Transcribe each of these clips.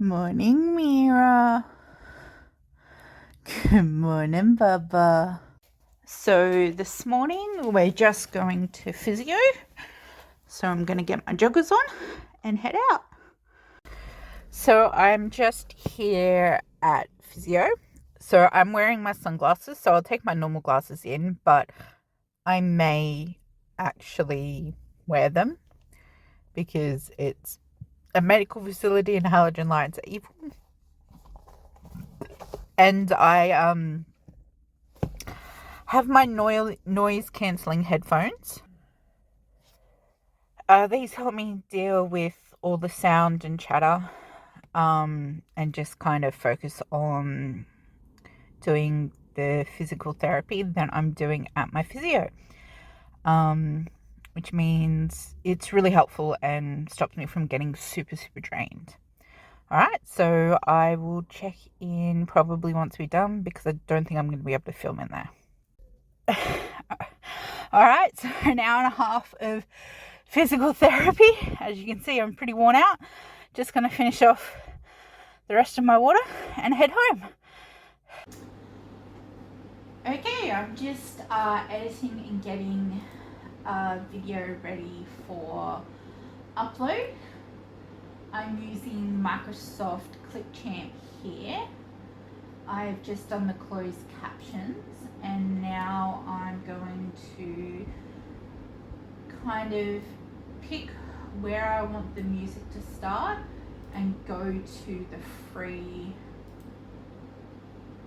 Morning, Mira. Good morning, Bubba. So this morning we're just going to physio. So I'm going to get my joggers on and head out. So I'm just here at physio. So I'm wearing my sunglasses. So I'll take my normal glasses in, but I may actually wear them because it's a medical facility and halogen lights are evil. And I have my noise cancelling headphones. These help me deal with all the sound and chatter, and just kind of focus on doing the physical therapy that I'm doing at my physio, which means it's really helpful and stops me from getting super drained. All right, so I will check in probably once we're done because I don't think I'm going to be able to film in there. All right, so an hour and a half of physical therapy. As you can see, I'm pretty worn out. Just going to finish off the rest of my water and head home. Okay, I'm just editing and getting a video ready for upload. I'm using Microsoft Clipchamp here. I've just done the closed captions and now I'm going to kind of pick where I want the music to start and go to the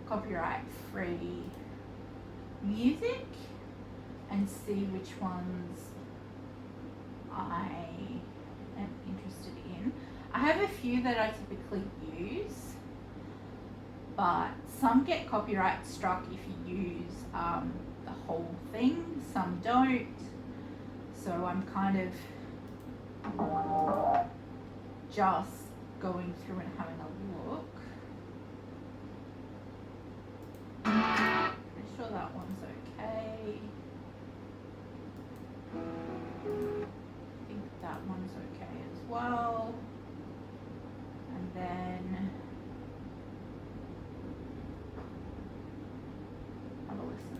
copyright free music and see which ones I am interested in. I have a few that I typically use, but some get copyright struck if you use the whole thing, some don't. So I'm kind of just going through and having a look. Pretty sure that one's okay. I think that one's okay as well. And then have a listen.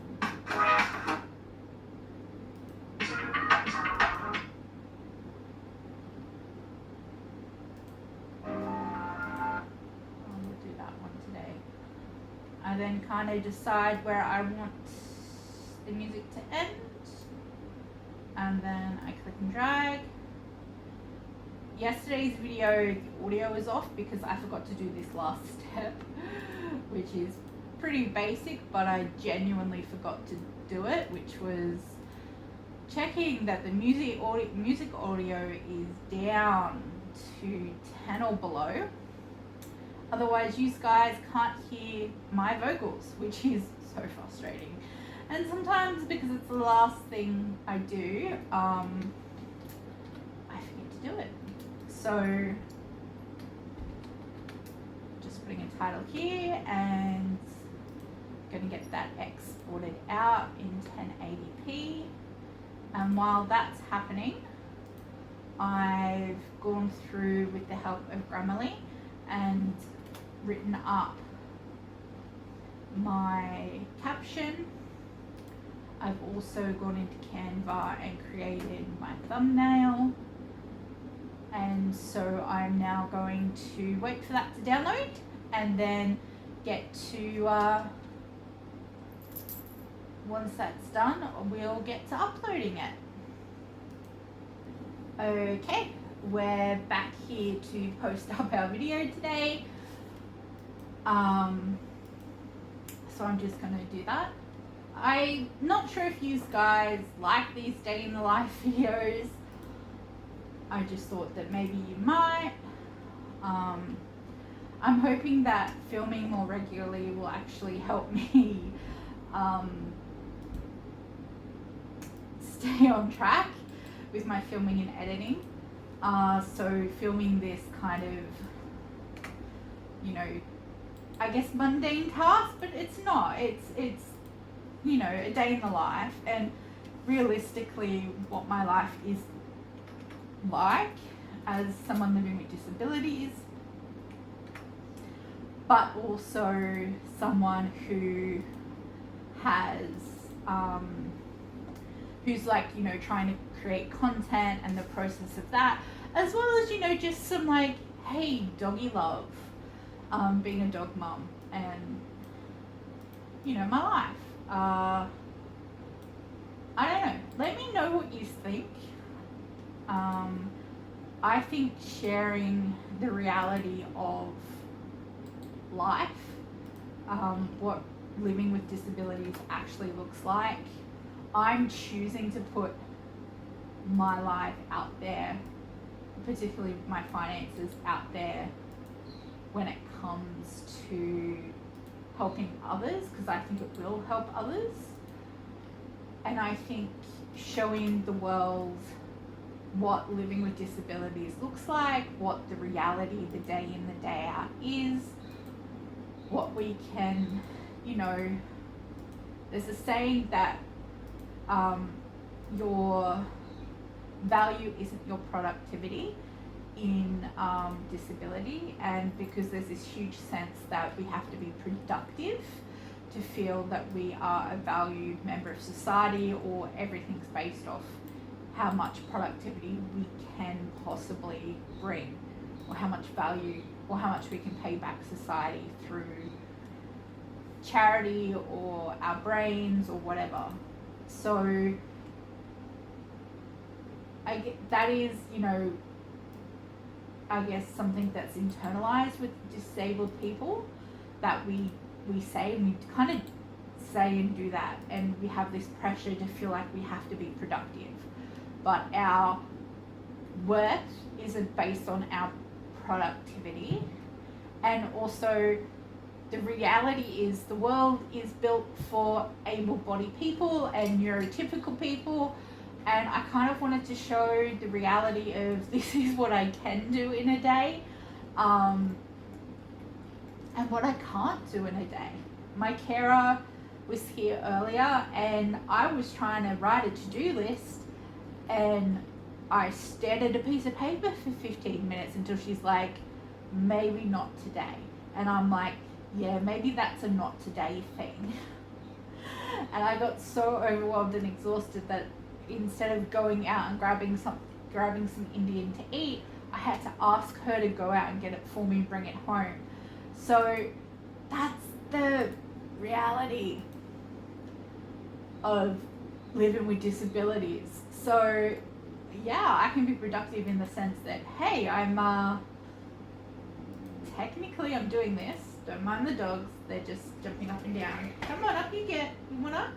I then kind of decide where I want the music to end, and then I click and drag. Yesterday's video, the audio was off because I forgot to do this last step, which is pretty basic, but I genuinely forgot to do it, which was checking that the music audio is down to 10 or below. Otherwise, you guys can't hear my vocals, which is so frustrating. And sometimes, because it's the last thing I do, I forget to do it. So, just putting a title here and going to get that exported out in 1080p. And while that's happening, I've gone through with the help of Grammarly and written up my caption. I've also gone into Canva and created my thumbnail, and so I'm now going to wait for that to download and then get to once that's done, we'll get to uploading it. Okay, we're back here to post up our video today. So I'm just gonna do that. I'm not sure if you guys like these day in the life videos. I just thought that maybe you might. I'm hoping that filming more regularly will actually help me stay on track with my filming and editing. So filming this kind of, you know, I guess mundane task, but it's not. It's you know, a day in the life, and realistically what my life is like as someone living with disabilities. but also someone who has who's like, you know, trying to create content and the process of that, as well as, you know, just some like, hey, doggy love, being a dog mum, and, you know, my life. I don't know, let me know what you think. I think sharing the reality of life, what living with disabilities actually looks like. I'm choosing to put my life out there, particularly my finances out there, when it comes to helping others, because I think it will help others. And I think showing the world what living with disabilities looks like, what the reality, the day in, the day out is, what we can, you know, there's a saying that your value isn't your productivity in disability, and because there's this huge sense that we have to be productive to feel that we are a valued member of society, or everything's based off how much productivity we can possibly bring, or how much value, or how much we can pay back society through charity or our brains or whatever. So I get, that is, you know, I guess something that's internalized with disabled people, that we say, and we kind of say and do that, and we have this pressure to feel like we have to be productive, but our worth isn't based on our productivity. And also the reality is the world is built for able-bodied people and neurotypical people, and I kind of wanted to show the reality of this is what I can do in a day, and what I can't do in a day. My carer was here earlier, and I was trying to write a to-do list, and I stared at a piece of paper for 15 minutes until she's like, maybe not today. And I'm like, yeah, maybe that's a not today thing. And I got so overwhelmed and exhausted that instead of going out and grabbing some Indian to eat, I had to ask her to go out and get it for me and bring it home. So that's the reality of living with disabilities. So yeah, I can be productive in the sense that, hey, I'm technically I'm doing this. Don't mind the dogs, they're just jumping up and down. Come on up, you want up?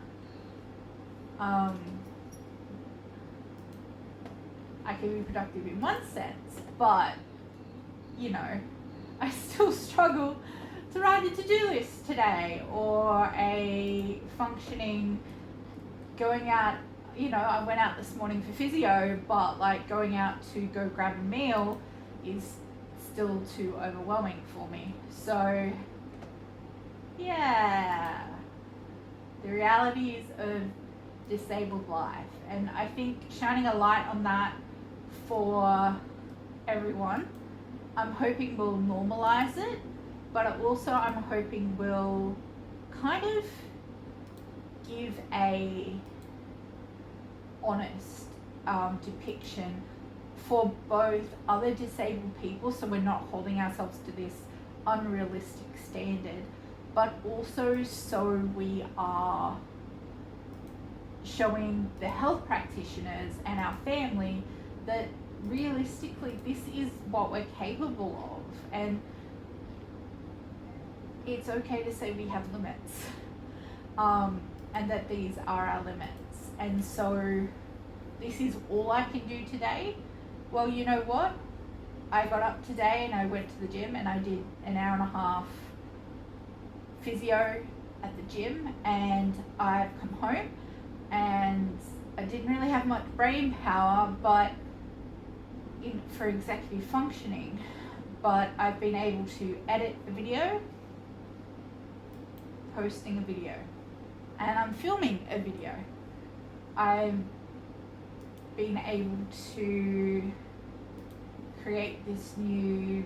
I can be productive in one sense, but you know, I still struggle to write a to-do list today, or a functioning going out. You know, I went out this morning for physio, but like going out to go grab a meal is still too overwhelming for me. So yeah, the realities of disabled life, and I think shining a light on that for everyone, I'm hoping will normalize it, but also I'm hoping will kind of give a honest depiction for both other disabled people, so we're not holding ourselves to this unrealistic standard, but also so we are showing the health practitioners and our family that realistically this is what we're capable of, and it's okay to say we have limits, and that these are our limits. And so this is all I can do today. Well, you know what? I got up today and I went to the gym and I did an hour and a half physio at the gym, and I've come home and I didn't really have much brain power for executive functioning, but I've been able to edit a video, posting a video, and I'm filming a video. I've been able to create this new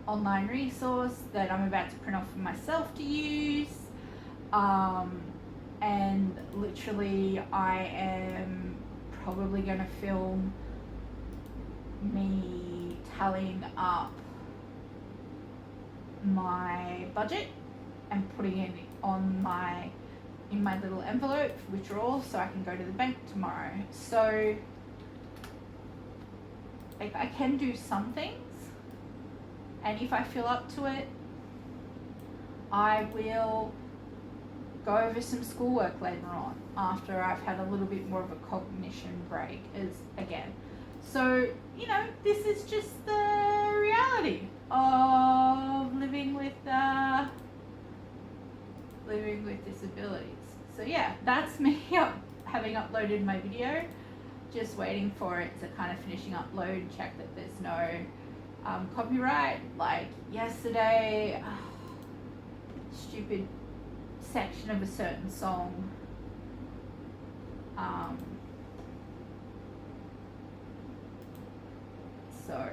online resource that I'm about to print off for myself to use. And literally I am probably going to film me tallying up my budget and putting it on in my little envelope for withdrawal so I can go to the bank tomorrow. So like, I can do some things, and if I feel up to it, I will go over some schoolwork later on after I've had a little bit more of a cognition break again. So, you know, this is just the reality of living with disabilities. So yeah, that's me having uploaded my video. Just waiting for it to kind of finishing upload, check that there's no copyright. Like yesterday, stupid section of a certain song. So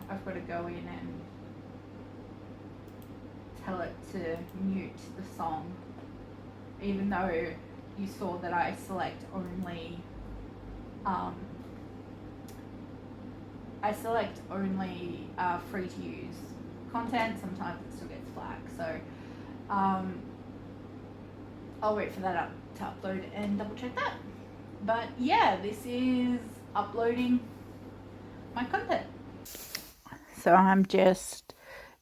I've got to go in and tell it to mute the song, even though you saw that I select only free to use content. Sometimes it still gets flagged, so I'll wait for that to upload and double check that. But yeah, this is uploading my content. So I'm just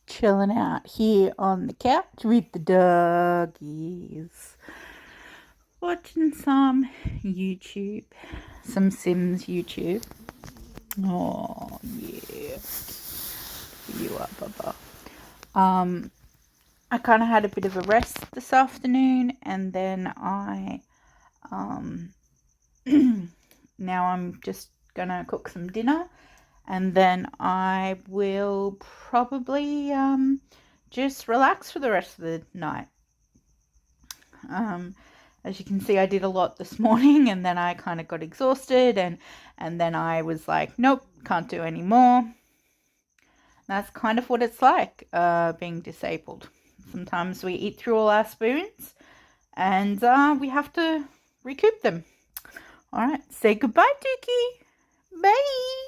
chilling out here on the couch with the doggies, watching some YouTube, some Sims YouTube. Oh yeah, you are, Baba. I kind of had a bit of a rest this afternoon, and then I now I'm just gonna cook some dinner, and then I will probably just relax for the rest of the night. As you can see, I did a lot this morning, and then I kind of got exhausted, and then I was like, nope, can't do any more. That's kind of what it's like being disabled. Sometimes we eat through all our spoons, and we have to recoup them. All right, say goodbye, Dookie. Bye.